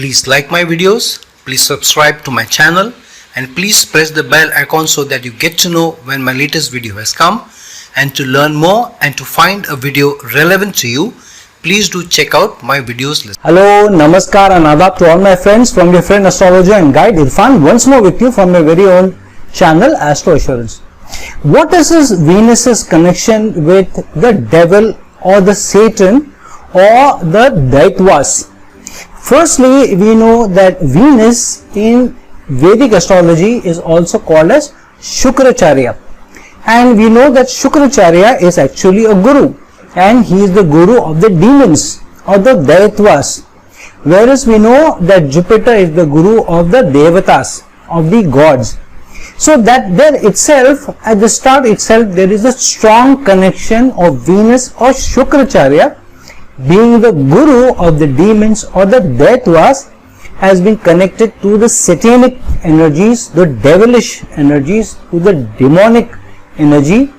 Please like my videos, please subscribe to my channel, and please press the bell icon so that you get to know when my latest video has come. And to learn more and to find a video relevant to you, please do check out my videos list. Hello, Namaskar and Adab to all my friends from your friend astrologer and guide Irfan, once more with you from my very own channel Astro Assurance. What is this Venus's connection with the devil or the Satan or the Daitvas? Firstly, we know that Venus in Vedic astrology is also called as Shukracharya, and we know that Shukracharya is actually a guru, and he is the guru of the demons or the Daitvas, whereas we know that Jupiter is the guru of the Devatas, of the gods. So that there itself, at the start itself, there is a strong connection of Venus or Shukracharya being the guru of the demons or the Daitvas has been connected to the satanic energies, the devilish energies, to the demonic energy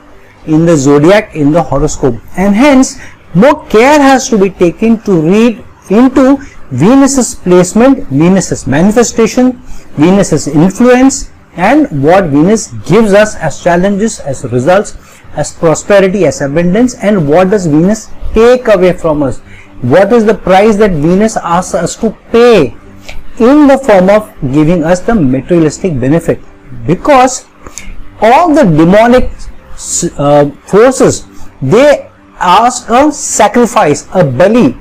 in the zodiac, in the horoscope, and hence more care has to be taken to read into Venus's placement, Venus's manifestation, Venus's influence, and what Venus gives us as challenges, as results, as prosperity, as abundance, and what does Venus take away from us. What is the price that Venus asks us to pay in the form of giving us the materialistic benefit? Because all the demonic forces, they ask a sacrifice, a bali,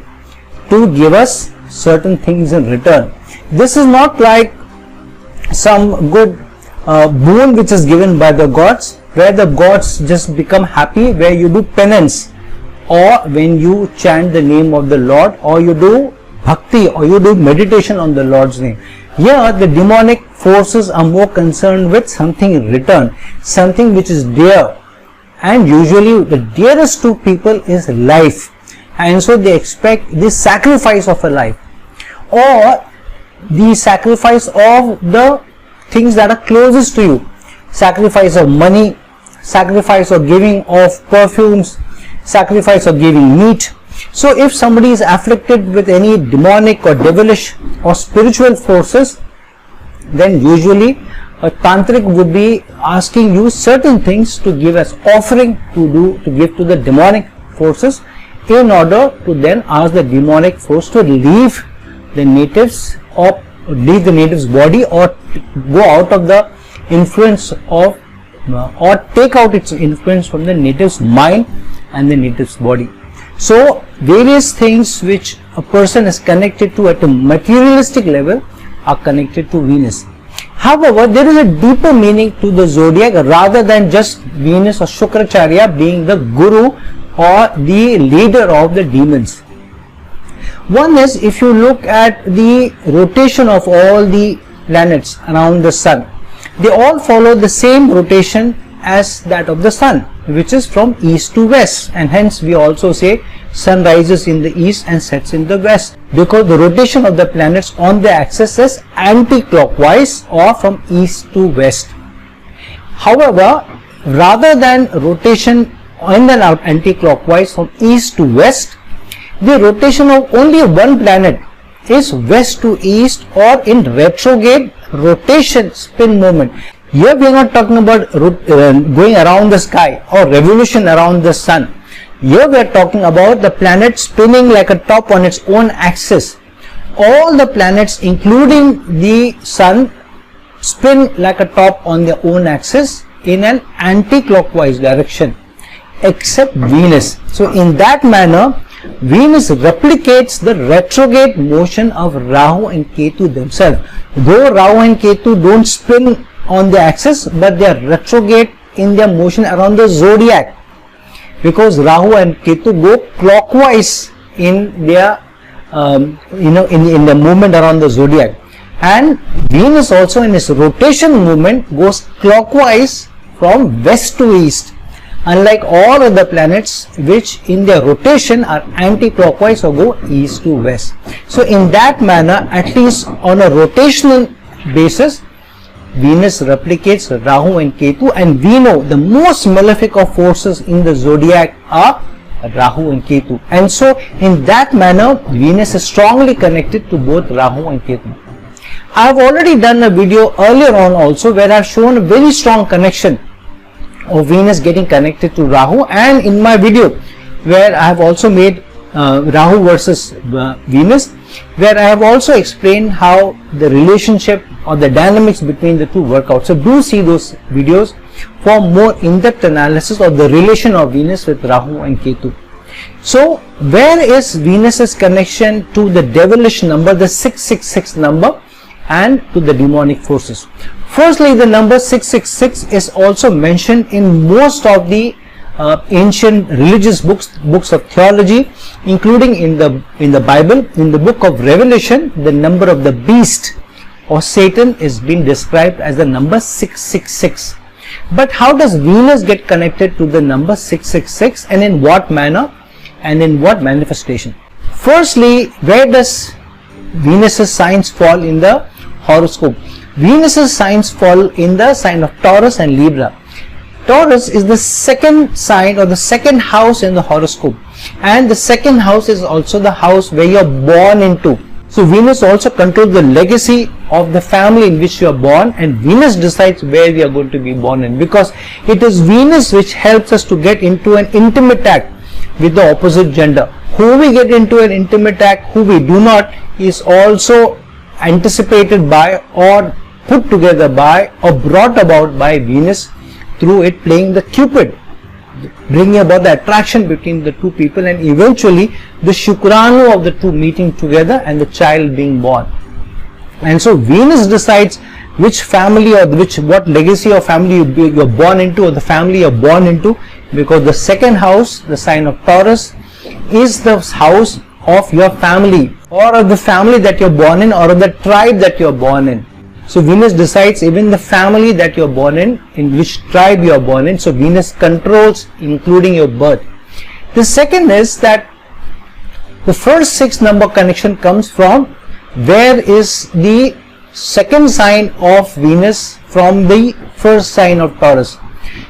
to give us certain things in return. This is not like some good boon which is given by the gods, where the gods just become happy, where you do penance, or when you chant the name of the Lord, or you do bhakti, or you do meditation on the Lord's name. Here the demonic forces are more concerned with something in return, something which is dear, and usually the dearest to people is life, and so they expect the sacrifice of a life, or the sacrifice of the things that are closest to you, sacrifice of money, sacrifice of giving of perfumes, sacrifice of giving meat. So if somebody is afflicted with any demonic or devilish or spiritual forces, then usually a tantric would be asking you certain things to give as offering, to give to the demonic forces, in order to then ask the demonic force to leave the natives, or leave the native's body, or go out of the influence of, or take out its influence from the native's mind and the native's body. So various things which a person is connected to at a materialistic level are connected to Venus. However, there is a deeper meaning to the zodiac rather than just Venus or Shukracharya being the guru or the leader of the demons. One is, if you look at the rotation of all the planets around the sun, they all follow the same rotation as that of the sun, which is from east to west, and hence we also say sun rises in the east and sets in the west, because the rotation of the planets on the axis is anti-clockwise or from east to west. However, rather than rotation in the anti-clockwise from east to west, the rotation of only one planet is west to east, or in retrograde rotation spin movement. Here we are not talking about going around the sky or revolution around the sun. Here we are talking about the planet spinning like a top on its own axis. All the planets, including the sun, spin like a top on their own axis in an anti-clockwise direction, except Venus. So in that manner, Venus replicates the retrograde motion of Rahu and Ketu themselves. Though Rahu and Ketu don't spin on the axis, but they are retrograde in their motion around the zodiac, because Rahu and Ketu go clockwise in their in the movement around the zodiac, and Venus also in its rotation movement goes clockwise from west to east, unlike all other planets which in their rotation are anti-clockwise or go east to west. So in that manner, at least on a rotational basis, Venus replicates Rahu and Ketu, and we know the most malefic of forces in the zodiac are Rahu and Ketu. And so in that manner, Venus is strongly connected to both Rahu and Ketu. I have already done a video earlier on also where I have shown a very strong connection of Venus getting connected to Rahu, and in my video where I have also made Rahu versus Venus, where I have also explained how the relationship or the dynamics between the two work out. So do see those videos for more in-depth analysis of the relation of Venus with Rahu and Ketu. So where is Venus's connection to the devilish number, the 666 number, and to the demonic forces? Firstly, the number 666 is also mentioned in most of the ancient religious books of theology, including in the Bible. In the book of Revelation, the number of the beast or Satan is being described as the number 666. But how does Venus get connected to the number 666, and in what manner and in what manifestation? Firstly, where does Venus's signs fall in the horoscope? Venus's signs fall in the sign of Taurus and Libra. Taurus is the second sign or the second house in the horoscope, and the second house is also the house where you are born into. So Venus also controls the legacy of the family in which you are born, and Venus decides where we are going to be born in, because it is Venus which helps us to get into an intimate act with the opposite gender. Who we get into an intimate act, who we do not, is also anticipated by or put together by or brought about by Venus through it playing the Cupid, bringing about the attraction between the two people, and eventually the Shukranu of the two meeting together and the child being born. And so Venus decides which family or what legacy or family you are born into, or the family you are born into, because the second house, the sign of Taurus, is the house of your family, or of the family that you are born in, or of the tribe that you are born in. So Venus decides even the family that you are born in which tribe you are born in. So Venus controls including your birth. The second is that the first 6 number connection comes from where is the second sign of Venus from the first sign of Taurus.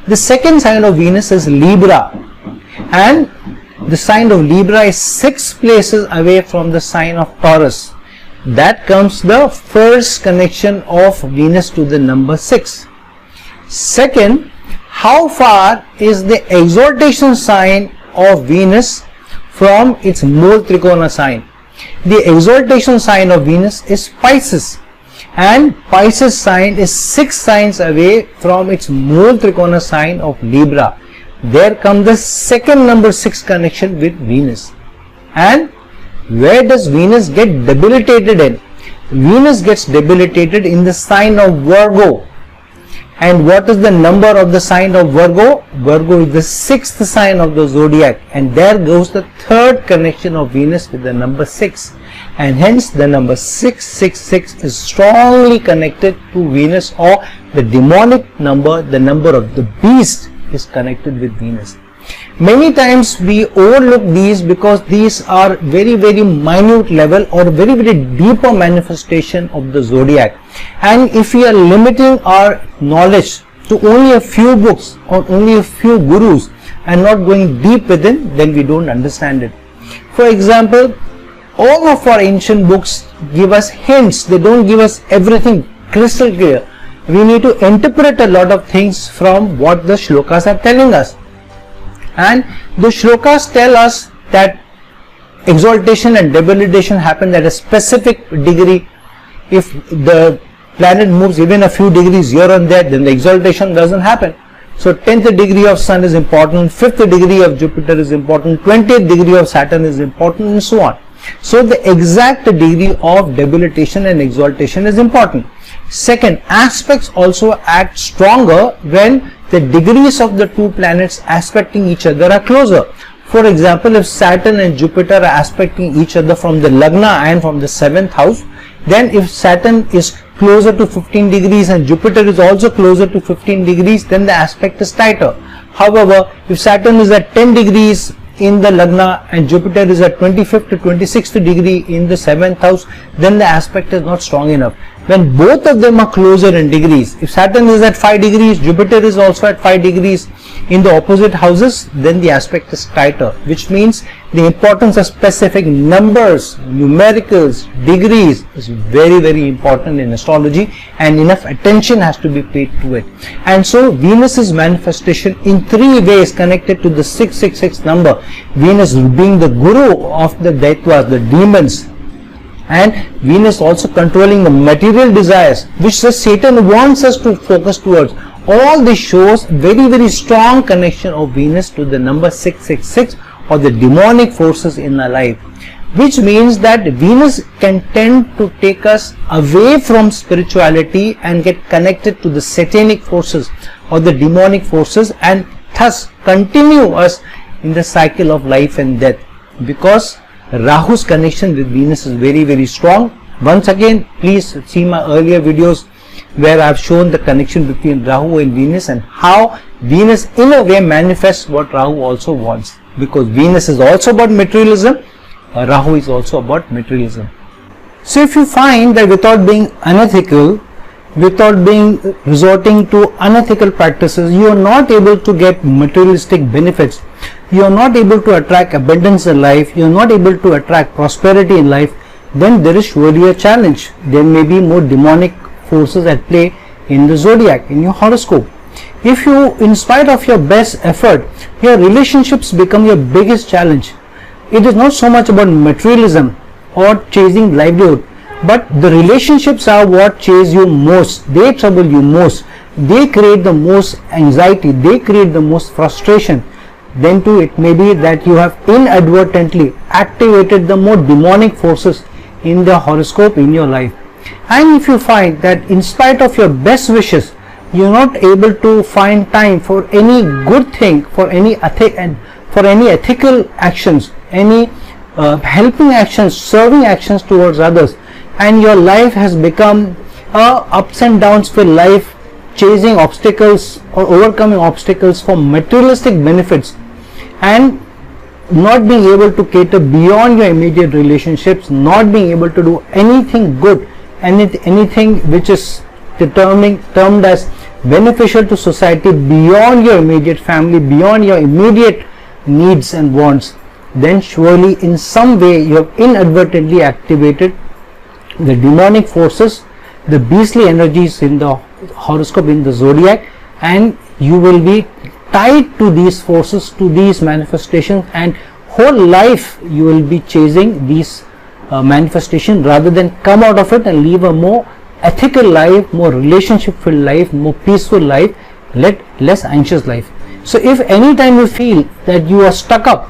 The second sign of Venus is Libra, and the sign of Libra is 6 places away from the sign of Taurus. That comes the first connection of Venus to the number 6. Second, how far is the exaltation sign of Venus from its mole trikona sign? The exaltation sign of Venus is Pisces, and Pisces sign is 6 signs away from its mole trikona sign of Libra. There comes the second number 6 connection with Venus. And where does Venus get debilitated in? Venus gets debilitated in the sign of Virgo. And what is the number of the sign of Virgo? Virgo is the 6th sign of the zodiac, and there goes the third connection of Venus with the number 6, and hence the number 666 is strongly connected to Venus, or the demonic number, the number of the beast, is connected with Venus. Many times we overlook these because these are very minute level or very deeper manifestation of the zodiac, and if we are limiting our knowledge to only a few books or only a few gurus and not going deep within, then we don't understand it. For example, all of our ancient books give us hints, they don't give us everything crystal clear. We need to interpret a lot of things from what the shlokas are telling us. And the shlokas tell us that exaltation and debilitation happen at a specific degree. If the planet moves even a few degrees here and there, then the exaltation doesn't happen. So 10th degree of Sun is important, 5th degree of Jupiter is important, 20th degree of Saturn is important, and so on. So the exact degree of debilitation and exaltation is important. Second, aspects also act stronger when the degrees of the two planets aspecting each other are closer. For example, if Saturn and Jupiter are aspecting each other from the Lagna and from the 7th house, then if Saturn is closer to 15 degrees and Jupiter is also closer to 15 degrees, then the aspect is tighter. However, if Saturn is at 10 degrees in the Lagna and Jupiter is at 25th to 26th degree in the 7th house, then the aspect is not strong enough. When both of them are closer in degrees, if Saturn is at 5 degrees, Jupiter is also at 5 degrees, in the opposite houses, then the aspect is tighter, which means the importance of specific numbers, numericals, degrees is very, very important in astrology, and enough attention has to be paid to it. And so Venus's manifestation in 3 ways connected to the 666 number, Venus being the guru of the Daitvas, the demons, and Venus also controlling the material desires, which the Satan wants us to focus towards. All this shows very, very strong connection of Venus to the number 666 or the demonic forces in our life, which means that Venus can tend to take us away from spirituality and get connected to the satanic forces or the demonic forces, and thus continue us in the cycle of life and death, because Rahu's connection with Venus is very, very strong. Once again, please see my earlier videos where I have shown the connection between Rahu and Venus, and how Venus in a way manifests what Rahu also wants, because Venus is also about materialism, Rahu is also about materialism. So if you find that without being unethical, without being resorting to unethical practices, you are not able to get materialistic benefits, you are not able to attract abundance in life, you are not able to attract prosperity in life, then there is surely a challenge. There may be more demonic forces at play in the zodiac, in your horoscope. If you, in spite of your best effort, your relationships become your biggest challenge, it is not so much about materialism or chasing livelihood, but the relationships are what chase you most, they trouble you most, they create the most anxiety, they create the most frustration. Then too it may be that you have inadvertently activated the more demonic forces in the horoscope in your life. And if you find that in spite of your best wishes, you are not able to find time for any good thing, for any ethical actions, any helping actions, serving actions towards others, and your life has become ups and downs for life, chasing obstacles or overcoming obstacles for materialistic benefits, and not being able to cater beyond your immediate relationships, not being able to do anything good, anything which is termed as beneficial to society beyond your immediate family, beyond your immediate needs and wants, then surely in some way you have inadvertently activated the demonic forces, the beastly energies in the horoscope, in the zodiac, and you will be tied to these forces, to these manifestations, and whole life you will be chasing these manifestations rather than come out of it and live a more ethical life, more relationship filled life, more peaceful life, less anxious life. So if any time you feel that you are stuck up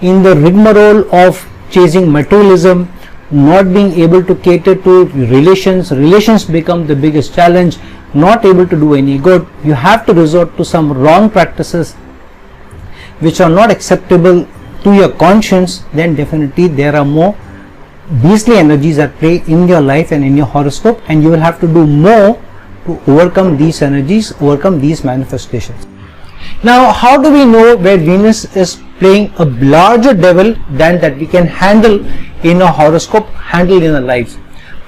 in the rigmarole of chasing materialism, not being able to cater to relations become the biggest challenge, not able to do any good, you have to resort to some wrong practices which are not acceptable to your conscience, then definitely there are more beastly energies at play in your life and in your horoscope, and you will have to do more to overcome these energies, overcome these manifestations. Now, how do we know where Venus is playing a larger devil than that we can handle in a horoscope, handle in our lives?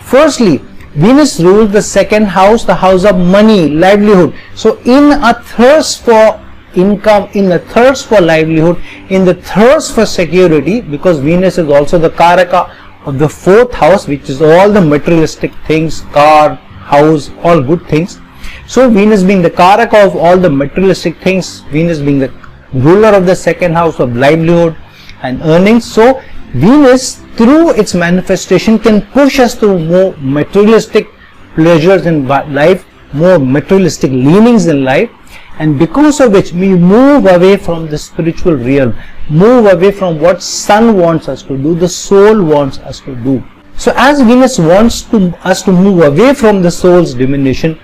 Firstly, Venus rules the second house, the house of money, livelihood. So in a thirst for income, in the thirst for livelihood, in the thirst for security, because Venus is also the karaka of the fourth house, which is all the materialistic things, car, house, all good things. So Venus being the karaka of all the materialistic things, Venus being the ruler of the second house of livelihood and earnings. So Venus, through its manifestation, can push us to more materialistic pleasures in life, more materialistic leanings in life, and because of which we move away from the spiritual realm, move away from what sun wants us to do, the soul wants us to do. So as Venus wants us to move away from the soul's diminution,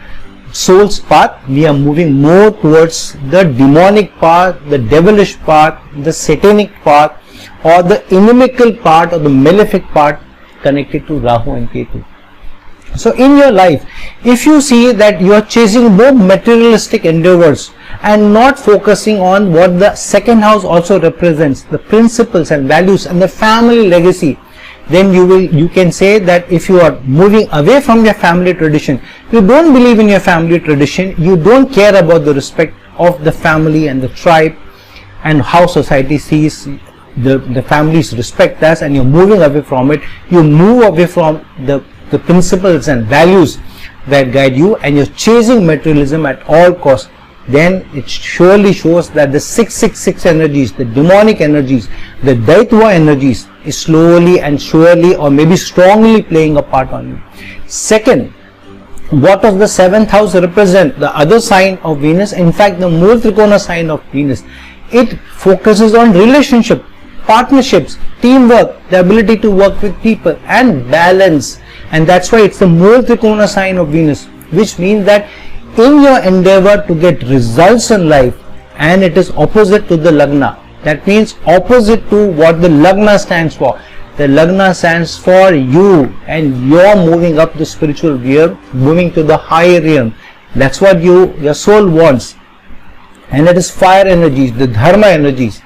soul's path, we are moving more towards the demonic path, the devilish path, the satanic path, or the inimical part or the malefic part connected to Rahu and Ketu. So in your life, if you see that you are chasing more materialistic endeavors and not focusing on what the second house also represents, the principles and values and the family legacy, then you can say that if you are moving away from your family tradition, you don't believe in your family tradition, you don't care about the respect of the family and the tribe, and how society sees the families respect us, and you're moving away from it. You move away from the principles and values that guide you, and you're chasing materialism at all costs. Then it surely shows that the 666 energies, the demonic energies, the Daitwa energies is slowly and surely or maybe strongly playing a part on you. Second, what does the 7th house represent? The other sign of Venus, in fact the Mool Trikona sign of Venus. It focuses on relationship, partnerships, teamwork, the ability to work with people, and balance. And that's why it's the Mool Trikona sign of Venus, which means that in your endeavor to get results in life, and it is opposite to the Lagna. That means opposite to what the Lagna stands for. The Lagna stands for you, and you're moving up the spiritual realm, moving to the higher realm. That's what your soul wants. And it is fire energies, the Dharma energies.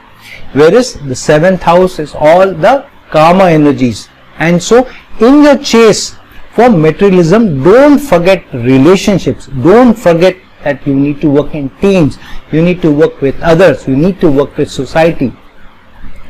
Whereas the 7th house is all the Kama energies. And so in your chase for materialism, don't forget relationships. Don't forget that you need to work in teams. You need to work with others. You need to work with society.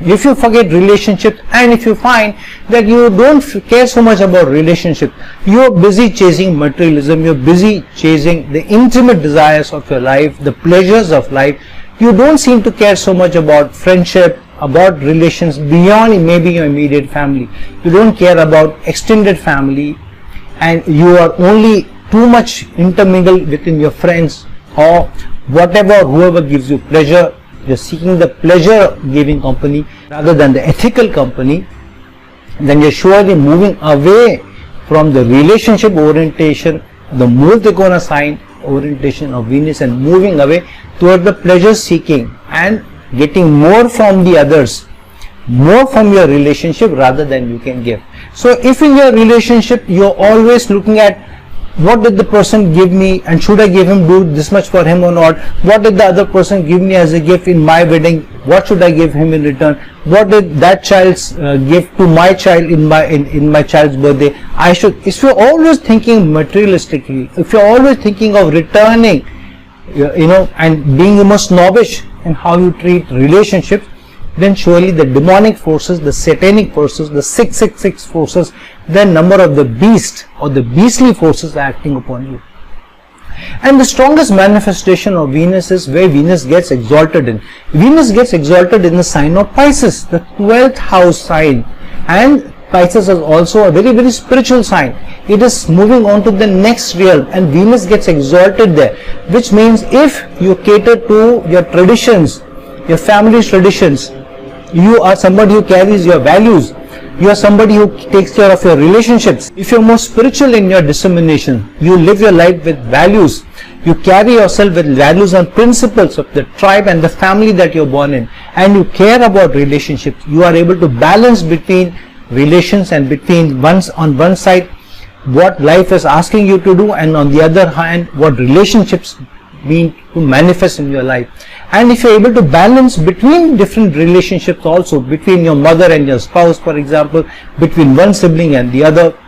If you forget relationships, and if you find that you don't care so much about relationships, you are busy chasing materialism, you are busy chasing the intimate desires of your life, the pleasures of life, you don't seem to care so much about friendship, about relations beyond maybe your immediate family. You don't care about extended family, and you are only too much intermingled within your friends or whatever, whoever gives you pleasure. You're seeking the pleasure giving company rather than the ethical company. Then you're surely moving away from the relationship orientation, the Mool Trikona sign orientation of Venus, and moving away toward the pleasure seeking and getting more from the others, more from your relationship rather than you can give. So if in your relationship you're always looking at what did the person give me, and should I give him, do this much for him or not? What did the other person give me as a gift in my wedding? What should I give him in return? What did that child's give to my child in my child's birthday? If you're always thinking materialistically, if you're always thinking of returning, and being the most snobbish in how you treat relationships, then surely the demonic forces, the satanic forces, the 666 forces, the number of the beast or the beastly forces are acting upon you. And the strongest manifestation of Venus is where Venus gets exalted in. Venus gets exalted in the sign of Pisces, the 12th house sign. And Pisces is also a very, very spiritual sign. It is moving on to the next realm, and Venus gets exalted there, which means if you cater to your traditions, your family's traditions, you are somebody who carries your values, you are somebody who takes care of your relationships. If you are more spiritual in your dissemination, you live your life with values, you carry yourself with values and principles of the tribe and the family that you are born in, and you care about relationships, you are able to balance between relations and between on one side what life is asking you to do, and on the other hand what relationships mean to manifest in your life. And if you are able to balance between different relationships also, between your mother and your spouse, for example, between one sibling and the other,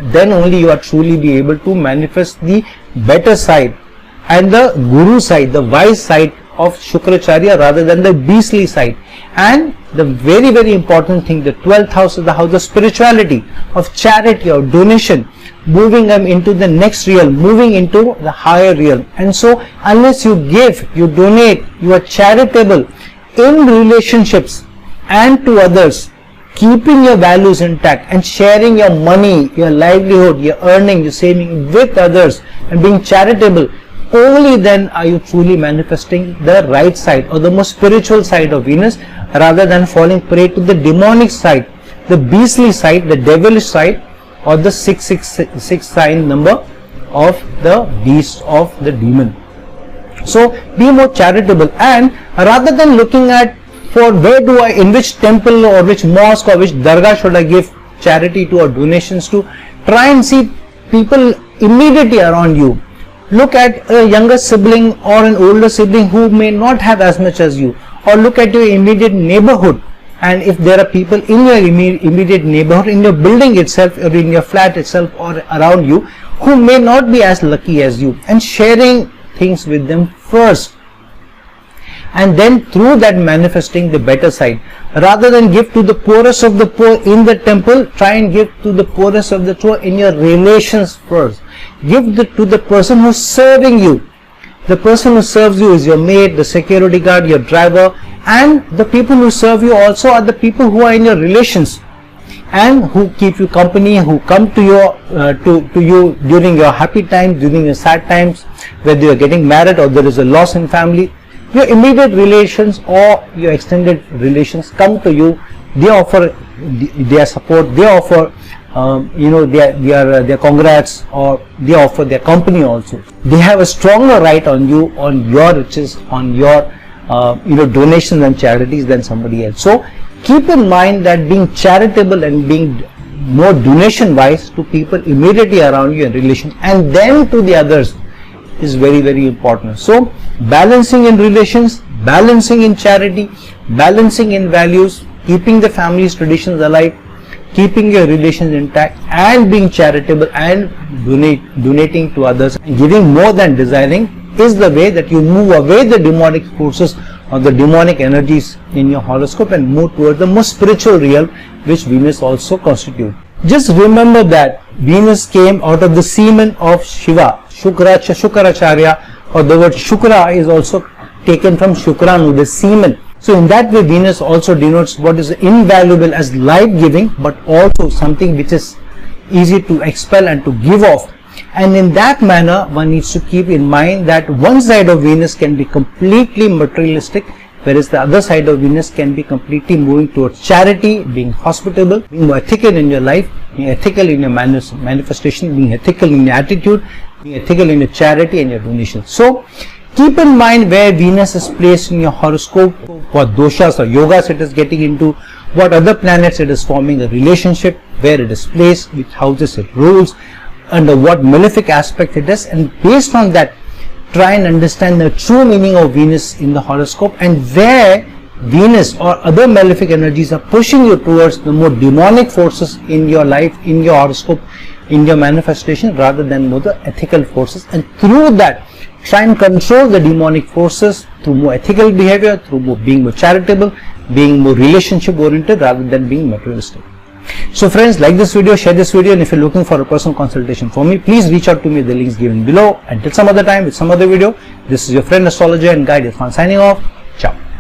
then only you are truly be able to manifest the better side and the guru side, the wise side of Shukracharya rather than the beastly side. And the very, very important thing, the 12th house is the house of spirituality, of charity, of donation, moving them into the next realm, moving into the higher realm. And so unless you give, you donate, you are charitable in relationships and to others, keeping your values intact and sharing your money, your livelihood, your earning, your saving with others and being charitable, only then are you truly manifesting the right side or the most spiritual side of Venus, rather than falling prey to the demonic side, the beastly side, the devilish side, or the 666 sign number of the beast, of the demon. So be more charitable, and rather than looking at in which temple or which mosque or which dargah should I give charity to or donations to, try and see people immediately around you. Look at a younger sibling or an older sibling who may not have as much as you, or look at your immediate neighborhood, and if there are people in your immediate neighborhood, in your building itself or in your flat itself or around you who may not be as lucky as you, and sharing things with them first and then through that manifesting the better side. Rather than give to the poorest of the poor in the temple, try and give to the poorest of the poor in your relations first. Give to the person who's serving you. The person who serves you is your maid, the security guard, your driver, and the people who serve you also are the people who are in your relations and who keep you company, who come to you during your happy times, during your sad times, whether you are getting married or there is a loss in family. Your immediate relations or your extended relations come to you. They offer their support. They offer their congrats, or they offer their company also. They have a stronger right on you, on your riches, on your donations and charities than somebody else. So keep in mind that being charitable and being more donation wise to people immediately around you in relation and then to the others is very, very important. So balancing in relations, balancing in charity, balancing in values, keeping the family's traditions alive, keeping your relations intact, and being charitable and donating to others, and giving more than desiring is the way that you move away the demonic forces or the demonic energies in your horoscope and move towards the more spiritual realm, which Venus also constitutes. Just remember that Venus came out of the semen of Shiva, Shukracharya, or the word Shukra is also taken from Shukranu, the semen. So in that way, Venus also denotes what is invaluable as life-giving, but also something which is easy to expel and to give off. And in that manner, one needs to keep in mind that one side of Venus can be completely materialistic, whereas the other side of Venus can be completely moving towards charity, being hospitable, being more ethical in your life, being ethical in your manifestation, being ethical in your attitude, being ethical in your charity and your donation. So keep in mind where Venus is placed in your horoscope, what doshas or yogas it is getting into, what other planets it is forming a relationship, where it is placed, which houses it rules, under what malefic aspect it is, and based on that try and understand the true meaning of Venus in the horoscope and where Venus or other malefic energies are pushing you towards the more demonic forces in your life, in your horoscope, in your manifestation, rather than more the ethical forces, and through that try and control the demonic forces through more ethical behavior, through being more charitable, being more relationship oriented rather than being materialistic. So friends, like this video, share this video, and if you're looking for a personal consultation for me, please reach out to me, the links given below. Until some other time with some other video, this is your friend astrologer and guide Irfan signing off. Ciao.